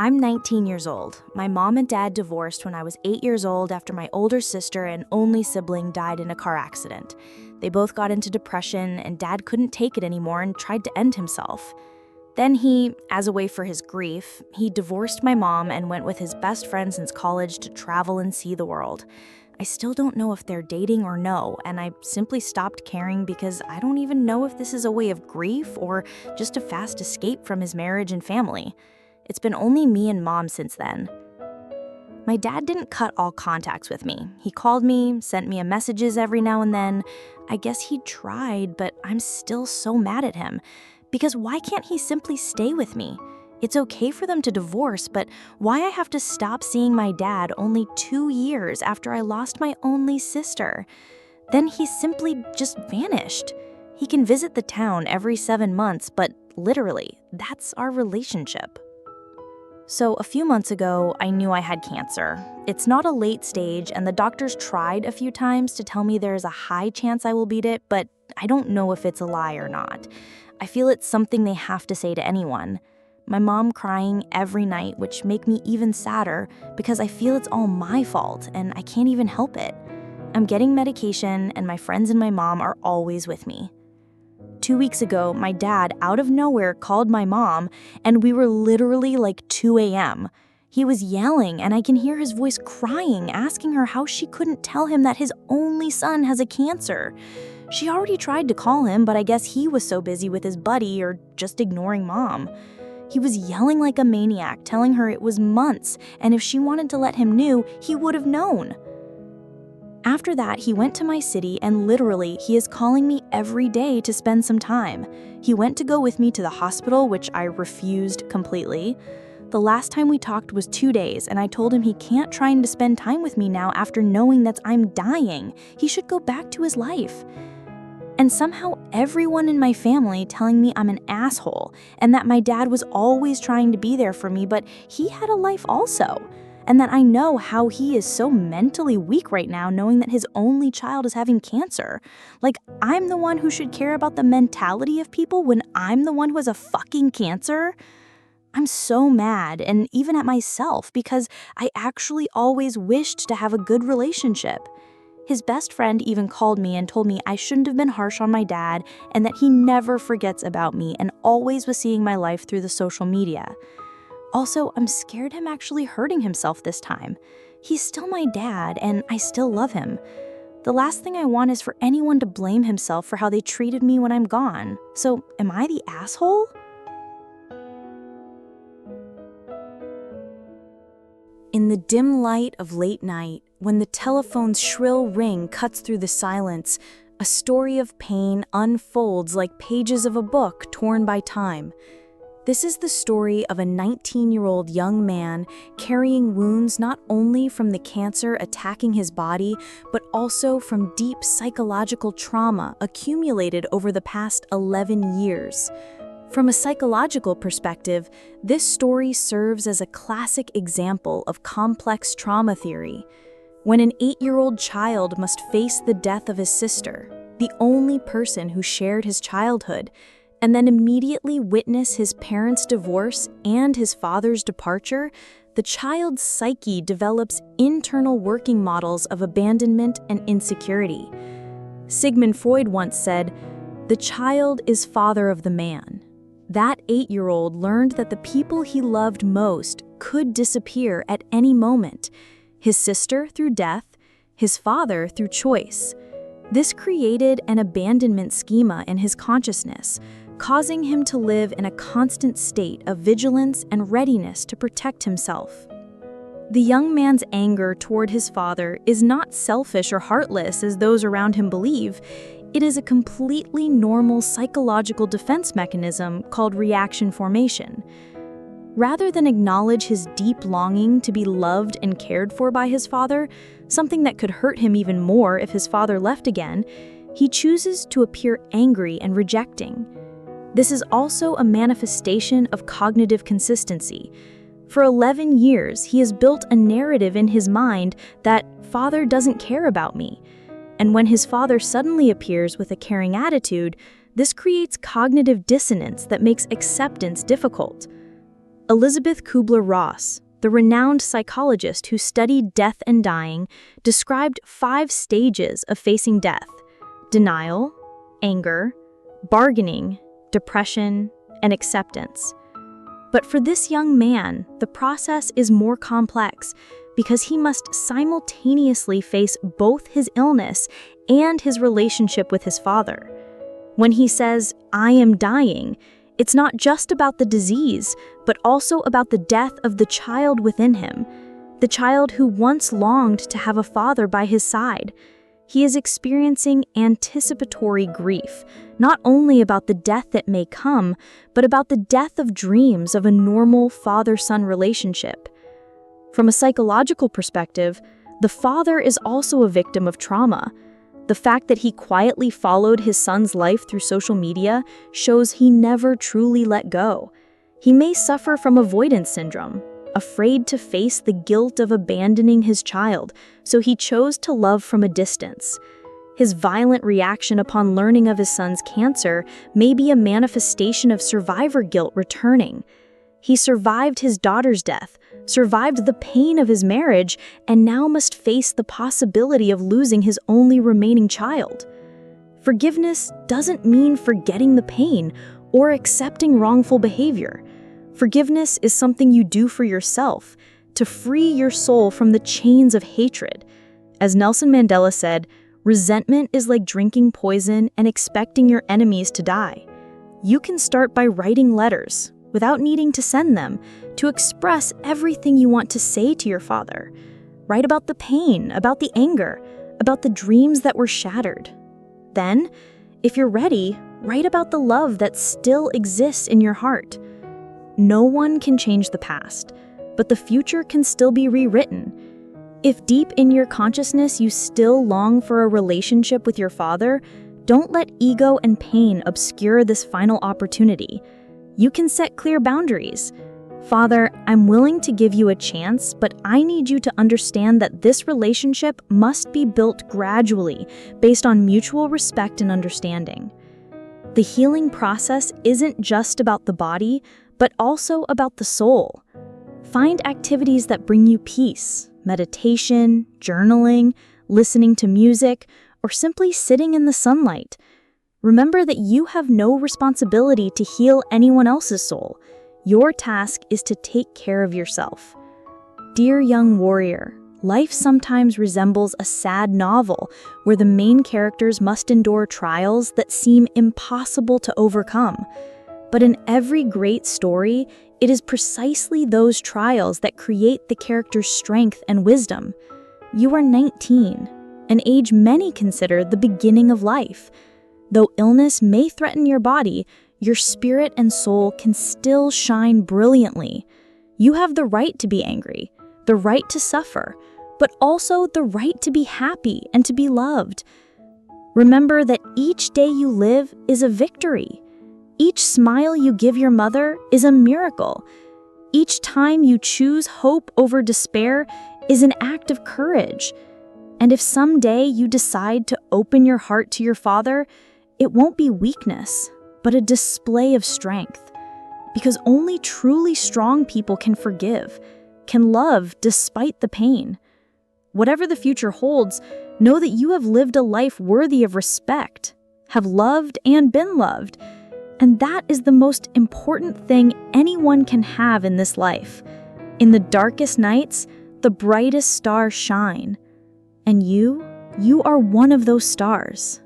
I'm 19 years old. My mom and dad divorced when I was 8 years old after my older sister and only sibling died in a car accident. They both got into depression, and dad couldn't take it anymore and tried to end himself. Then he, as a way for his grief, he divorced my mom and went with his best friend since college to travel and see the world. I still don't know if they're dating or no, and I simply stopped caring because I don't even know if this is a way of grief or just a fast escape from his marriage and family. It's been only me and mom since then. My dad didn't cut all contacts with me. He called me, sent me messages every now and then. I guess he tried, but I'm still so mad at him. Because why can't he simply stay with me? It's okay for them to divorce, but why I have to stop seeing my dad only 2 years after I lost my only sister? Then he simply just vanished. He can visit the town every 7 months, but literally, that's our relationship. So a few months ago, I knew I had cancer. It's not a late stage, and the doctors tried a few times to tell me there's a high chance I will beat it, but I don't know if it's a lie or not. I feel it's something they have to say to anyone. My mom crying every night, which make me even sadder because I feel it's all my fault and I can't even help it. I'm getting medication, and my friends and my mom are always with me. 2 weeks ago, my dad, out of nowhere, called my mom, and we were literally like 2 a.m. He was yelling, and I can hear his voice crying, asking her how she couldn't tell him that his only son has a cancer. She already tried to call him, but I guess he was so busy with his buddy or just ignoring mom. He was yelling like a maniac, telling her it was months, and if she wanted to let him know, he would have known. After that, he went to my city, and literally, he is calling me every day to spend some time. He went to go with me to the hospital, which I refused completely. The last time we talked was 2 days, and I told him he can't try to spend time with me now after knowing that I'm dying. He should go back to his life. And somehow everyone in my family telling me I'm an asshole, and that my dad was always trying to be there for me, but he had a life also. And that I know how he is so mentally weak right now knowing that his only child is having cancer. Like, I'm the one who should care about the mentality of people when I'm the one who has a fucking cancer? I'm so mad, and even at myself, because I actually always wished to have a good relationship. His best friend even called me and told me I shouldn't have been harsh on my dad and that he never forgets about me and always was seeing my life through the social media. Also, I'm scared him actually hurting himself this time. He's still my dad, and I still love him. The last thing I want is for anyone to blame himself for how they treated me when I'm gone. So, am I the asshole? In the dim light of late night, when the telephone's shrill ring cuts through the silence, a story of pain unfolds like pages of a book torn by time. This is the story of a 19-year-old young man carrying wounds not only from the cancer attacking his body, but also from deep psychological trauma accumulated over the past 11 years. From a psychological perspective, this story serves as a classic example of complex trauma theory. When an 8-year-old child must face the death of his sister, the only person who shared his childhood, and then immediately witness his parents' divorce and his father's departure, the child's psyche develops internal working models of abandonment and insecurity. Sigmund Freud once said, "The child is father of the man." That 8-year-old learned that the people he loved most could disappear at any moment. His sister through death, his father through choice. This created an abandonment schema in his consciousness, causing him to live in a constant state of vigilance and readiness to protect himself. The young man's anger toward his father is not selfish or heartless as those around him believe. It is a completely normal psychological defense mechanism called reaction formation. Rather than acknowledge his deep longing to be loved and cared for by his father, something that could hurt him even more if his father left again, he chooses to appear angry and rejecting. This is also a manifestation of cognitive consistency. For 11 years, he has built a narrative in his mind that father doesn't care about me. And when his father suddenly appears with a caring attitude, this creates cognitive dissonance that makes acceptance difficult. Elizabeth Kubler-Ross, the renowned psychologist who studied death and dying, described 5 stages of facing death: denial, anger, bargaining, depression, and acceptance. But for this young man, the process is more complex because he must simultaneously face both his illness and his relationship with his father. When he says, "I am dying," it's not just about the disease, but also about the death of the child within him, the child who once longed to have a father by his side. He is experiencing anticipatory grief, not only about the death that may come, but about the death of dreams of a normal father-son relationship. From a psychological perspective, the father is also a victim of trauma. The fact that he quietly followed his son's life through social media shows he never truly let go. He may suffer from avoidance syndrome, afraid to face the guilt of abandoning his child, so he chose to love from a distance. His violent reaction upon learning of his son's cancer may be a manifestation of survivor guilt returning. He survived his daughter's death, survived the pain of his marriage, and now must face the possibility of losing his only remaining child. Forgiveness doesn't mean forgetting the pain or accepting wrongful behavior. Forgiveness is something you do for yourself, to free your soul from the chains of hatred. As Nelson Mandela said, resentment is like drinking poison and expecting your enemies to die. You can start by writing letters, without needing to send them, to express everything you want to say to your father. Write about the pain, about the anger, about the dreams that were shattered. Then, if you're ready, write about the love that still exists in your heart. No one can change the past, but the future can still be rewritten. If deep in your consciousness you still long for a relationship with your father, don't let ego and pain obscure this final opportunity. You can set clear boundaries. "Father, I'm willing to give you a chance, but I need you to understand that this relationship must be built gradually, based on mutual respect and understanding." The healing process isn't just about the body, but also about the soul. Find activities that bring you peace: meditation, journaling, listening to music, or simply sitting in the sunlight. Remember that you have no responsibility to heal anyone else's soul. Your task is to take care of yourself. Dear young warrior, life sometimes resembles a sad novel where the main characters must endure trials that seem impossible to overcome. But in every great story, it is precisely those trials that create the character's strength and wisdom. You are 19, an age many consider the beginning of life. Though illness may threaten your body, your spirit and soul can still shine brilliantly. You have the right to be angry, the right to suffer, but also the right to be happy and to be loved. Remember that each day you live is a victory. Each smile you give your mother is a miracle. Each time you choose hope over despair is an act of courage. And if someday you decide to open your heart to your father, it won't be weakness, but a display of strength. Because only truly strong people can forgive, can love despite the pain. Whatever the future holds, know that you have lived a life worthy of respect, have loved and been loved. And that is the most important thing anyone can have in this life. In the darkest nights, the brightest stars shine. And you are one of those stars.